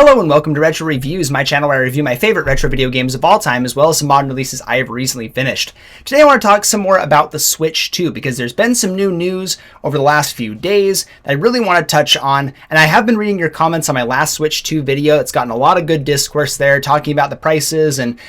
Hello and welcome to Retro Reviews, my channel where I review my favorite retro video games of all time, as well as some modern releases I have recently finished. Today I want to talk some more about the Switch 2, because there's been some new news over the last few days that I really want to touch on, and I have been reading your comments on my last Switch 2 video. It's gotten a lot of good discourse there, talking about the prices and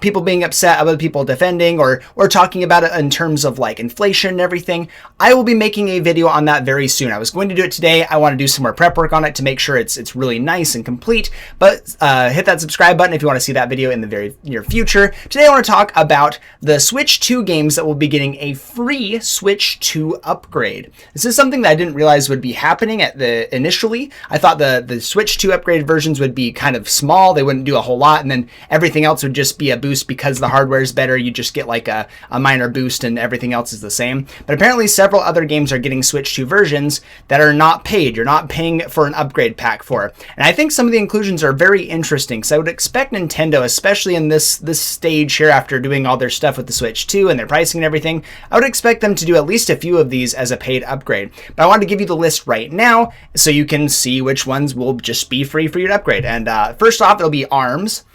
people being upset, other people defending, or talking about it in terms of like inflation and everything. I will be making a video on that very soon. I was going to do it today. I want to do some more prep work on it to make sure it's really nice and complete. But hit that subscribe button if you want to see that video in the very near future. Today I want to talk about the Switch 2 games that will be getting a free Switch 2 upgrade. This is something that I didn't realize would be happening initially. I thought the Switch 2 upgraded versions would be kind of small. They wouldn't do a whole lot, and then everything else would just be a boost because the hardware is better. You just get like a minor boost and everything else is the same. But apparently several other games are getting Switch 2 versions that are not paid. You're not paying for an upgrade pack for. And I think some of the inclusions are very interesting. So I would expect Nintendo, especially in this stage here after doing all their stuff with the Switch 2 and their pricing and everything, I would expect them to do at least a few of these as a paid upgrade. But I wanted to give you the list right now so you can see which ones will just be free for you to upgrade. And first off, it'll be ARMS,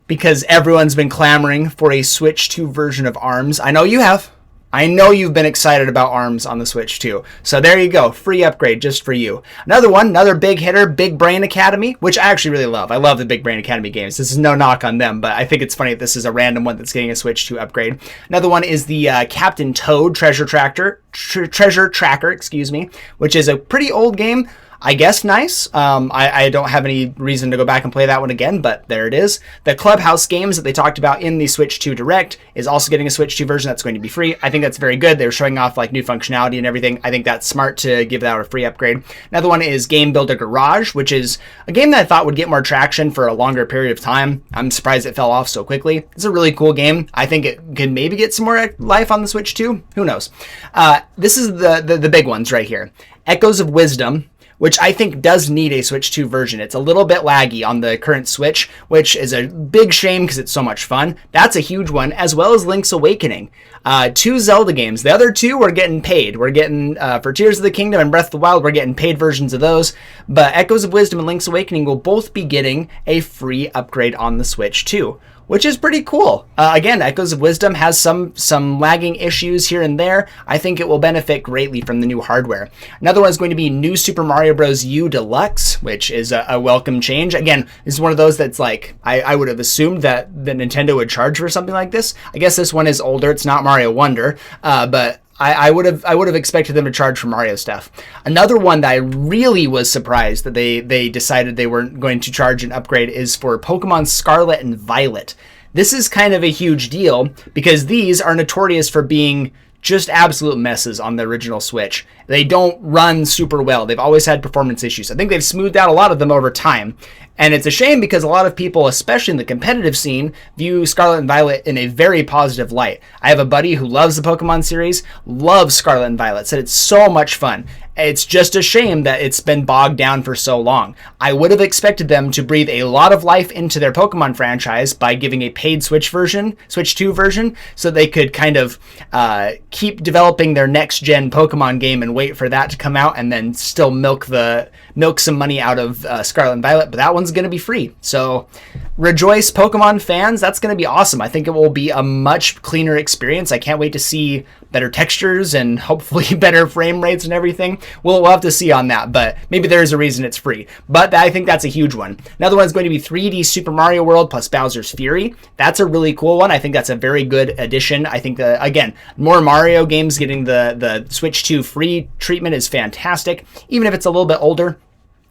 because everyone's been clamoring for a Switch 2 version of ARMS. I know you have. I know you've been excited about ARMS on the Switch 2. So there you go, free upgrade just for you. Another one, another big hitter, Big Brain Academy, which I actually really love. I love the Big Brain Academy games. This is no knock on them, but I think it's funny that this is a random one that's getting a Switch 2 upgrade. Another one is the Captain Toad Treasure Tracker, which is a pretty old game. I guess nice. I don't have any reason to go back and play that one again, but there it is. The Clubhouse games that they talked about in the Switch 2 Direct is also getting a Switch 2 version that's going to be free. I think that's very good. They're showing off like new functionality and everything. I think that's smart to give that a free upgrade. Another one is Game Builder Garage, which is a game that I thought would get more traction for a longer period of time. I'm surprised it fell off so quickly. It's a really cool game. I think it could maybe get some more life on the Switch 2. Who knows? This is the big ones right here. Echoes of Wisdom, which I think does need a Switch 2 version. It's a little bit laggy on the current Switch, which is a big shame because it's so much fun. That's a huge one, as well as Link's Awakening. Two Zelda games. The other two we're getting paid. We're getting, for Tears of the Kingdom and Breath of the Wild, we're getting paid versions of those. But Echoes of Wisdom and Link's Awakening will both be getting a free upgrade on the Switch 2. Which is pretty cool. Again, Echoes of Wisdom has some lagging issues here and there. I think it will benefit greatly from the new hardware. Another one is going to be New Super Mario Bros. U Deluxe, which is a welcome change. Again, this is one of those that's like, I would have assumed that Nintendo would charge for something like this. I guess this one is older. It's not Mario Wonder, but I would have expected them to charge for Mario stuff. Another one that I really was surprised that they decided they weren't going to charge an upgrade is for Pokemon Scarlet and Violet. This is kind of a huge deal because these are notorious for being just absolute messes on the original Switch. They don't run super well. They've always had performance issues. I think they've smoothed out a lot of them over time. And it's a shame because a lot of people, especially in the competitive scene, view Scarlet and Violet in a very positive light. I have a buddy who loves the Pokemon series, loves Scarlet and Violet, said it's so much fun. It's just a shame that it's been bogged down for so long. I would have expected them to breathe a lot of life into their Pokemon franchise by giving a paid Switch 2 version, so they could kind of keep developing their next-gen Pokemon game and wait for that to come out and then still milk some money out of Scarlet and Violet, but that one's going to be free. So rejoice, Pokemon fans. That's going to be awesome. I think it will be a much cleaner experience. I can't wait to see better textures and hopefully better frame rates and everything. We'll have to see on that, but maybe there's a reason it's free. But I think that's a huge one. Another one is going to be 3D Super Mario World plus Bowser's Fury. That's a really cool one. I think that's a very good addition. I think, again, more Mario games getting the Switch 2 free treatment is fantastic, even if it's a little bit older.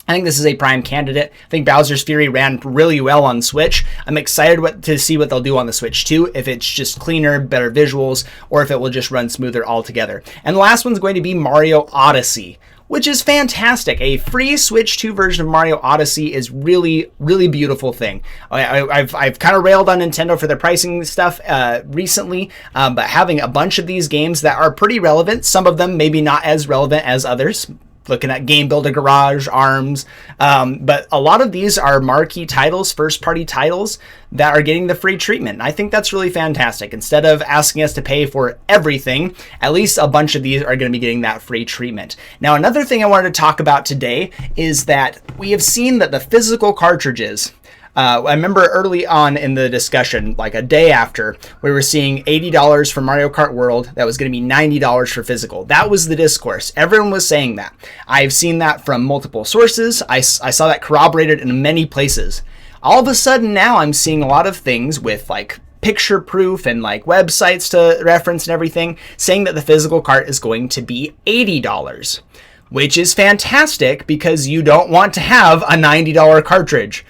I think this is a prime candidate. I think Bowser's Fury ran really well on Switch. I'm excited to see what they'll do on the Switch 2, if it's just cleaner, better visuals, or if it will just run smoother altogether. And the last one's going to be Mario Odyssey, which is fantastic. A free Switch 2 version of Mario Odyssey is really, really beautiful thing. I've kind of railed on Nintendo for their pricing stuff recently, but having a bunch of these games that are pretty relevant, some of them maybe not as relevant as others, looking at Game Builder Garage, ARMS, but a lot of these are marquee titles, first-party titles that are getting the free treatment. And I think that's really fantastic. Instead of asking us to pay for everything, at least a bunch of these are going to be getting that free treatment. Now, another thing I wanted to talk about today is that we have seen that the physical cartridges, I remember early on in the discussion, like a day after, we were seeing $80 for Mario Kart World. That was going to be $90 for physical. That was the discourse. Everyone was saying that. I've seen that from multiple sources. I saw that corroborated in many places. All of a sudden now I'm seeing a lot of things with like picture proof and like websites to reference and everything saying that the physical cart is going to be $80, which is fantastic because you don't want to have a $90 cartridge.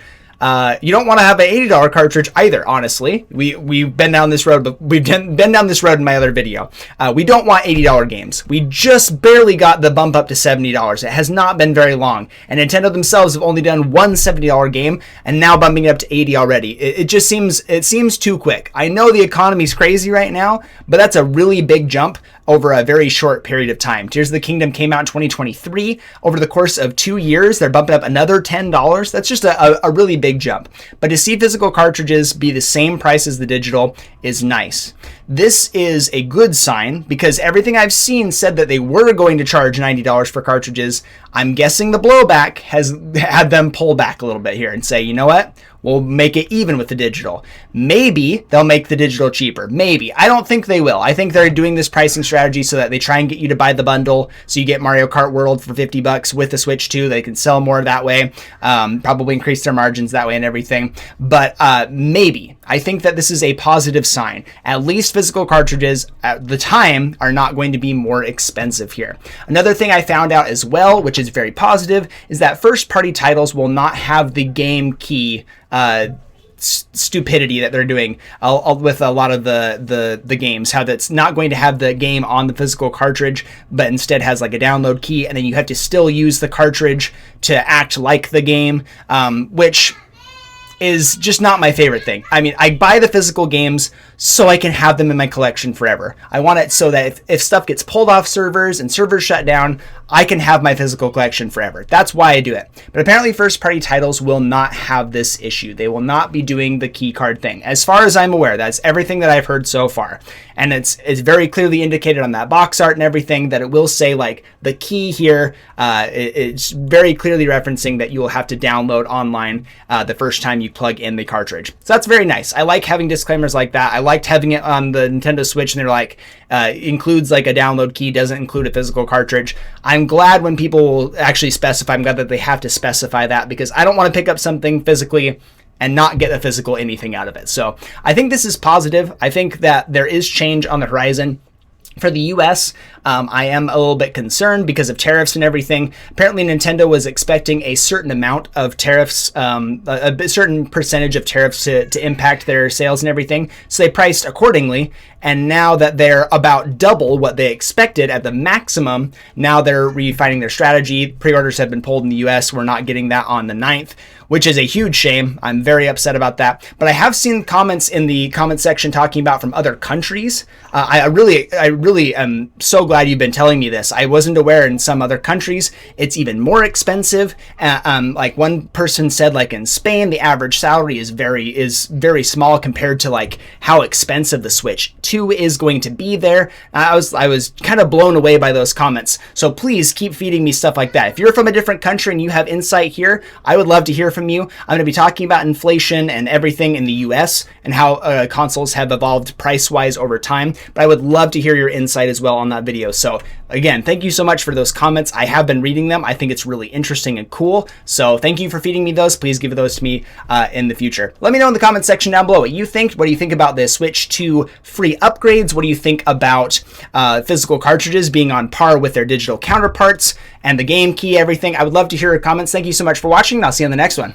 You don't want to have an $80 cartridge either, honestly. We've been down this road, but we've been down this road in my other video. We don't want $80 games. We just barely got the bump up to $70. It has not been very long. And Nintendo themselves have only done one $70 game and now bumping it up to 80 already. It just seems too quick. I know the economy's crazy right now, but that's a really big jump over a very short period of time. Tears of the Kingdom came out in 2023. Over the course of 2 years, they're bumping up another $10. That's just a really big jump. But to see physical cartridges be the same price as the digital is nice. This is a good sign because everything I've seen said that they were going to charge $90 for cartridges. I'm guessing the blowback has had them pull back a little bit here and say, you know what? We'll make it even with the digital. Maybe they'll make the digital cheaper. Maybe. I don't think they will. I think they're doing this pricing strategy so that they try and get you to buy the bundle. So you get Mario Kart World for $50 with the Switch 2. They can sell more that way. Probably increase their margins that way and everything. But maybe. I think that this is a positive sign. At least physical cartridges at the time are not going to be more expensive here. Another thing I found out as well, which is very positive, is that first-party titles will not have the game key stupidity that they're doing with a lot of the games, how that's not going to have the game on the physical cartridge, but instead has like a download key, and then you have to still use the cartridge to act like the game, which is just not my favorite thing. I mean, I buy the physical games so I can have them in my collection forever. I want it so that if stuff gets pulled off servers and servers shut down, I can have my physical collection forever. That's why I do it. But apparently first-party titles will not have this issue. They will not be doing the key card thing. As far as I'm aware, that's everything that I've heard so far. And it's very clearly indicated on that box art and everything that it will say like the key here. It's very clearly referencing that you will have to download online the first time you plug in the cartridge. So that's very nice. I like having disclaimers like that. I liked having it on the Nintendo Switch and they're like, includes like a download key, doesn't include a physical cartridge. I'm glad when people will actually specify. I'm glad that they have to specify that because I don't want to pick up something physically and not get a physical anything out of it. So I think this is positive. I think that there is change on the horizon. For the US, I am a little bit concerned because of tariffs and everything. Apparently, Nintendo was expecting a certain amount of tariffs, a certain percentage of tariffs to impact their sales and everything. So they priced accordingly. And now that they're about double what they expected at the maximum, now they're refining their strategy. Pre-orders have been pulled in the US. We're not getting that on the 9th, which is a huge shame. I'm very upset about that. But I have seen comments in the comment section talking about from other countries. I really am so glad you've been telling me this. I wasn't aware in some other countries it's even more expensive. Like one person said, like in Spain, the average salary is very small compared to like how expensive the Switch 2 is going to be there. I was kind of blown away by those comments. So please keep feeding me stuff like that. If you're from a different country and you have insight here, I would love to hear from you. I'm going to be talking about inflation and everything in the US and how consoles have evolved price-wise over time. But I would love to hear your insight as well on that video. So again, thank you so much for those comments. I have been reading them. I think it's really interesting and cool. So thank you for feeding me those. Please give those to me in the future. Let me know in the comment section down below what you think. What do you think about the Switch 2 free upgrades? What do you think about physical cartridges being on par with their digital counterparts and the game key, everything? I would love to hear your comments. Thank you so much for watching, and I'll see you on the next one.